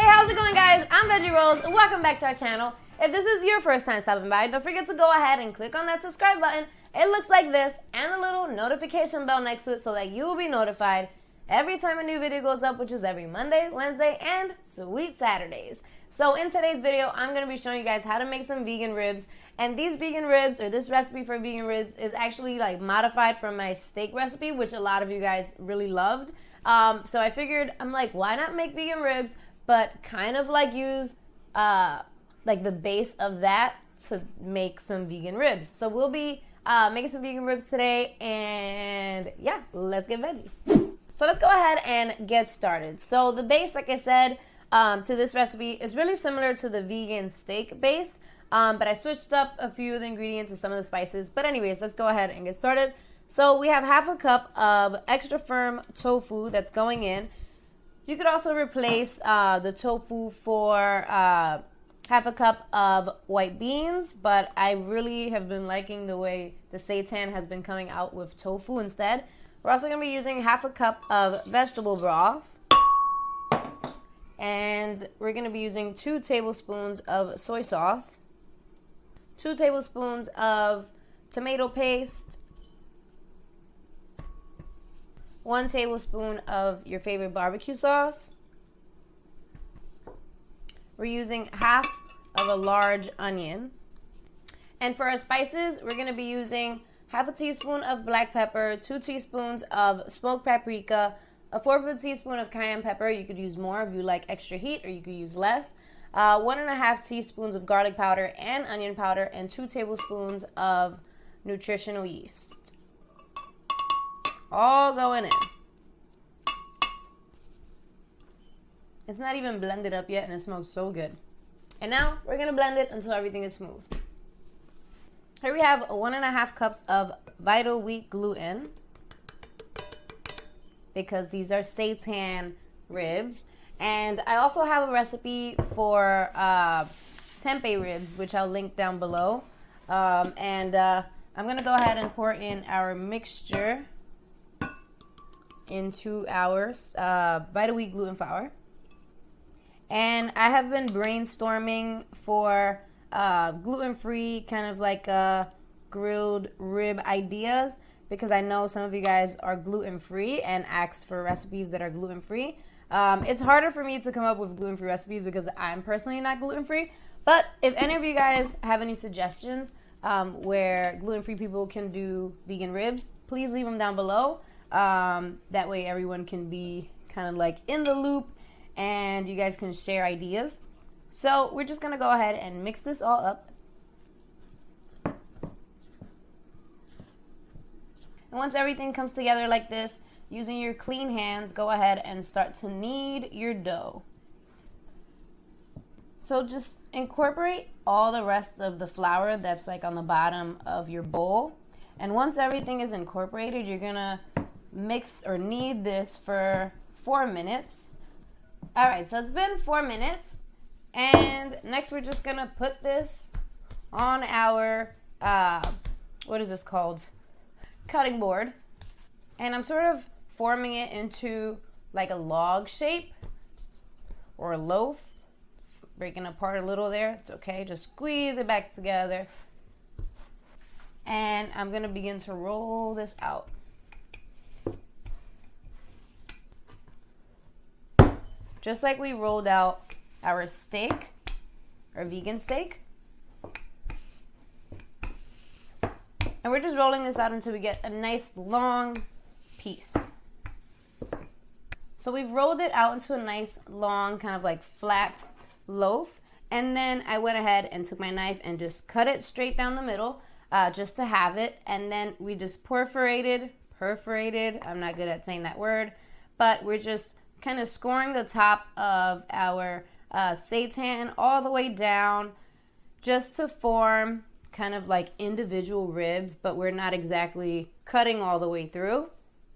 Hey, how's it going, guys? I'm Veggie Rolls, and welcome back to our channel. If this is your first time stopping by, don't forget to go ahead and click on that subscribe button. It looks like this, and the little notification bell next to it so that you will be notified every time a new video goes up, which is every Monday, Wednesday, and sweet Saturdays. So in today's video, I'm going to be showing you guys how to make some vegan ribs. And these vegan ribs, or this recipe for vegan ribs, is actually like modified from my steak recipe, which a lot of you guys really loved. So I figured, I'm like, why not make vegan ribs, but kind of like use like the base of that to make some vegan ribs. So we'll be making some vegan ribs today, and yeah, let's get veggie. So let's go ahead and get started. So the base, like I said, to this recipe is really similar to the vegan steak base, but I switched up a few of the ingredients and some of the spices. But anyways, let's go ahead and get started. So we have half a cup of extra firm tofu that's going in. You could also replace the tofu for half a cup of white beans, but I really have been liking the way the seitan has been coming out with tofu instead. We're also going to be using half a cup of vegetable broth, and we're going to be using 2 tablespoons of soy sauce, 2 tablespoons of tomato paste, 1 tablespoon of your favorite barbecue sauce. We're using half of a large onion. And for our spices, we're going to be using half a teaspoon of black pepper, 2 teaspoons of smoked paprika, a 1/4 teaspoon of cayenne pepper. You could use more if you like extra heat, or you could use less. 1.5 teaspoons of garlic powder and onion powder, and 2 tablespoons of nutritional yeast. All going in. It's not even blended up yet, and it smells so good. And now we're gonna blend it until everything is smooth. Here we have 1.5 cups of vital wheat gluten, because these are seitan ribs. And I also have a recipe for tempeh ribs, which I'll link down below. I'm gonna go ahead and pour in our mixture into our vital wheat gluten flour. And I have been brainstorming for gluten-free, kind of like grilled rib ideas, because I know some of you guys are gluten-free and ask for recipes that are gluten-free. It's harder for me to come up with gluten-free recipes because I'm personally not gluten-free. But if any of you guys have any suggestions where gluten-free people can do vegan ribs, please leave them down below. That way everyone can be kind of like in the loop, and you guys can share ideas. So we're just gonna go ahead and mix this all up. And once everything comes together like this, using your clean hands, go ahead and start to knead your dough. So just incorporate all the rest of the flour that's like on the bottom of your bowl. And once everything is incorporated, you're gonna mix or knead this for 4 minutes. All right, so it's been 4 minutes, and next we're just gonna put this on our what is this called, cutting board. And I'm sort of forming it into like a log shape or a loaf, breaking apart a little there. It's okay, just squeeze it back together, and I'm gonna begin to roll this out. Just like we rolled out our steak, our vegan steak. And we're just rolling this out until we get a nice long piece. So we've rolled it out into a nice long kind of like flat loaf. And then I went ahead and took my knife and just cut it straight down the middle, just to have it. And then we just perforated, I'm not good at saying that word, but we're just kind of scoring the top of our seitan all the way down, just to form kind of like individual ribs, but we're not exactly cutting all the way through,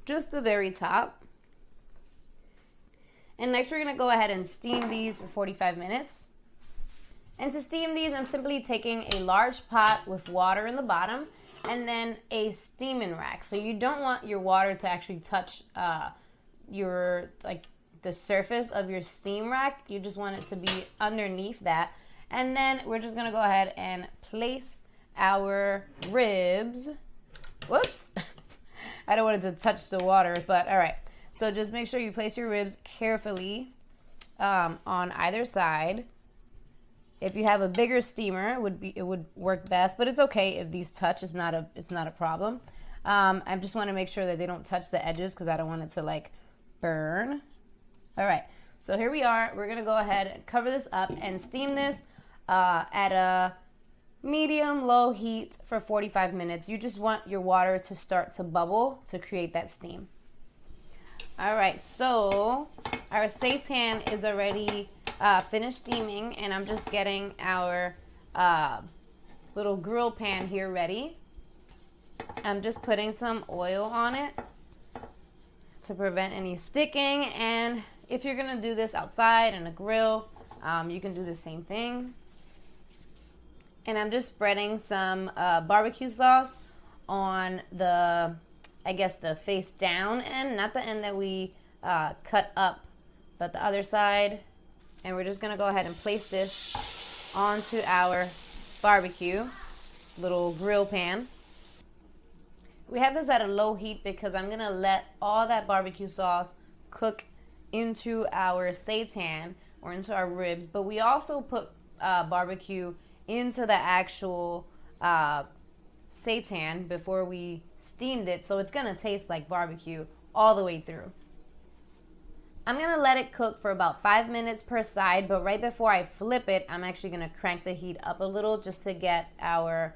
just the very top. And next we're gonna go ahead and steam these for 45 minutes. And to steam these, I'm simply taking a large pot with water in the bottom, and then a steaming rack. So you don't want your water to actually touch your like the surface of your steam rack. You just want it to be underneath that. And then we're just gonna go ahead and place our ribs. Whoops. I don't want it to touch the water, but all right. So just make sure you place your ribs carefully on either side. If you have a bigger steamer, it would work best, but it's okay if these touch. It's not a problem. I just want to make sure that they don't touch the edges because I don't want it to like burn. All right, so here we are. We're gonna go ahead and cover this up and steam this at a medium-low heat for 45 minutes. You just want your water to start to bubble to create that steam. All right, so our seitan is already finished steaming, and I'm just getting our little grill pan here ready. I'm just putting some oil on it to prevent any sticking, and if you're gonna do this outside in a grill, you can do the same thing. And I'm just spreading some barbecue sauce on the, I guess, the face down end, not the end that we cut up, but the other side. And we're just gonna go ahead and place this onto our barbecue little grill pan. We have this at a low heat because I'm gonna let all that barbecue sauce cook into our seitan or into our ribs, but we also put barbecue into the actual seitan before we steamed it, so it's gonna taste like barbecue all the way through. I'm gonna let it cook for about 5 minutes per side, but right before I flip it, I'm actually gonna crank the heat up a little just to get our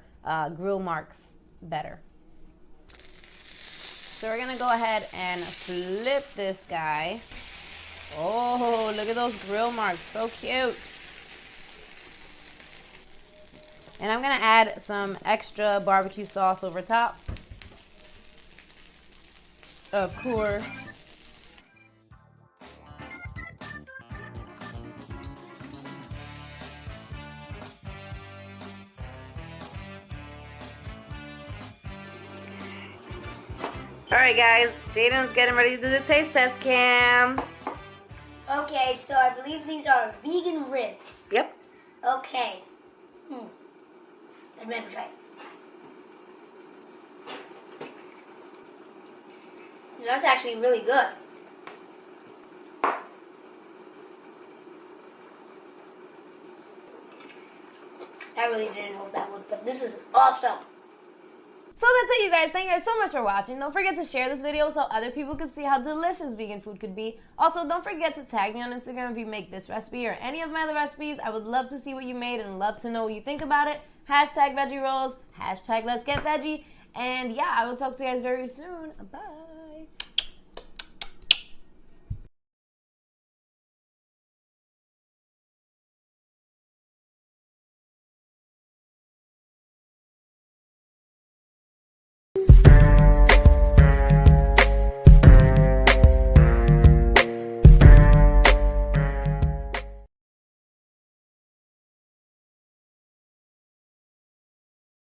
grill marks better. So we're gonna go ahead and flip this guy. Oh, look at those grill marks, so cute. And I'm gonna add some extra barbecue sauce over top. Of course. All right, guys, Jaden's getting ready to do the taste test cam. Okay, so I believe these are vegan ribs. Yep. Okay. I'm ready to try it. That's actually really good. I really didn't hope that would, but this is awesome. So that's it, you guys. Thank you guys so much for watching. Don't forget to share this video so other people can see how delicious vegan food could be. Also, don't forget to tag me on Instagram if you make this recipe or any of my other recipes. I would love to see what you made and love to know what you think about it. #veggie rolls, #let's get veggie. And yeah, I will talk to you guys very soon. Bye.